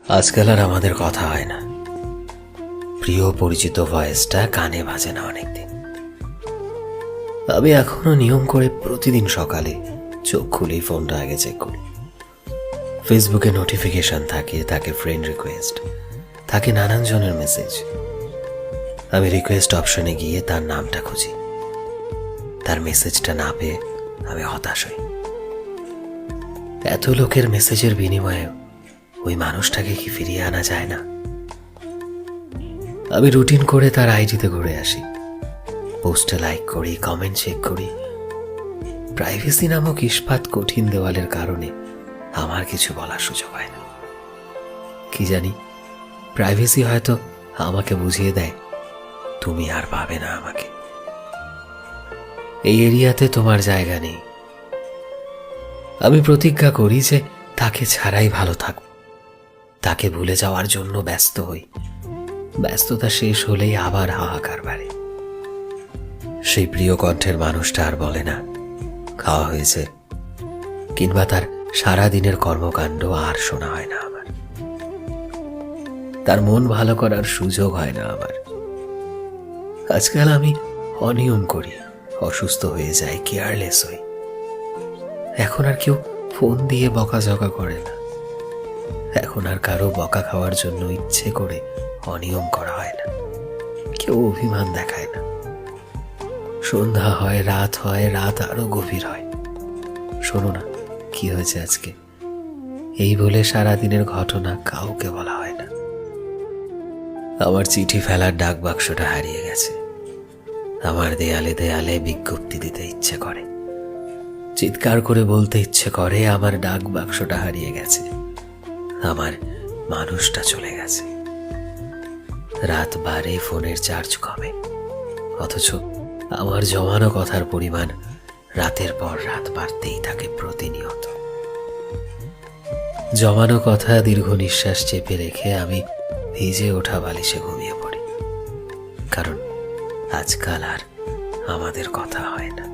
আজকাল আর আমাদের কথা হয় না। প্রিয় পরিচিত ভয়েসটা কানে বাজে না অনেকদিন। আমি এখনো নিয়ম করে প্রতিদিন সকালে চোখ খুলেই ফোনটা আগে চেক করি। ফেসবুকে নোটিফিকেশন থাকে, তাকে ফ্রেন্ড রিকোয়েস্ট থাকে, নানান জনের মেসেজ। আমি রিকোয়েস্ট অপশনে গিয়ে তার নামটা খুঁজি। তার মেসেজটা না পেয়ে আমি হতাশ হই। এত লোকের মেসেজের বিনিময়ে ওই মানুষটাকে কি ফিরিয়ে আনা যায় না? আমি রুটিন করে তার আইডিতে ঘুরে আসি, পোস্টে লাইক করি, কমেন্ট চেক করি। প্রাইভেসি নামক ইস্পাত কঠিন দেওয়ালের কারণে আমার কিছু বলার সুযোগ হয় না। কি জানি, প্রাইভেসি হয়তো আমাকে বুঝিয়ে দেয় তুমি আর পাবে না আমাকে। এই এরিয়াতে তোমার জায়গা নেই। আমি প্রতিজ্ঞা করি যে তাকে ছাড়াই ভালো থাকব। তাকে ভুলে যাওয়ার জন্য ব্যস্ত হই। ব্যস্ততা শেষ হলেই আবার হাহাকার বাড়ে। সেই প্রিয় কণ্ঠের মানুষটা আর বলে না খাওয়া হয়েছে, কিংবা তার সারা দিনের কর্মকাণ্ড আর শোনা হয় না আমার। তার মন ভালো করার সুযোগ হয় না আমার। আজকাল আমি অনিয়ম করি, অসুস্থ হয়ে যাই, কেয়ারলেস হই। এখন আর কেউ ফোন দিয়ে বকাঝকা করে না। এখন আর কারো বকা খাওয়ার জন্য ইচ্ছে করে অনিয়ম করা হয় না। কেউ অভিমান দেখায় না। সন্ধ্যা হয়, রাত আরো গভীর হয়। শোনো না, কি হয়েছে আজকে, এই বলে সারাদিনের ঘটনা কাউকে বলা হয় না। আমার চিঠি ফেলার ডাক বাক্সটা হারিয়ে গেছে। আমার দেয়ালে দেয়ালে বিজ্ঞপ্তি দিতে ইচ্ছে করে, চিৎকার করে বলতে ইচ্ছে করে আমার ডাক বাক্সটা হারিয়ে গেছে, আমার মানুষটা চলে গেছে। রাত বাড়ে, ফোনের চার্জ কমে, অথচ আমার জমানো কথার পরিমাণ রাতের পর রাত বাড়তেই থাকে প্রতিনিয়ত। জমানো কথা দীর্ঘ নিঃশ্বাস চেপে রেখে আমি ভিজে ওঠা বালিশে ঘুমিয়ে পড়ি, কারণ আজকাল আর আমাদের কথা হয় না।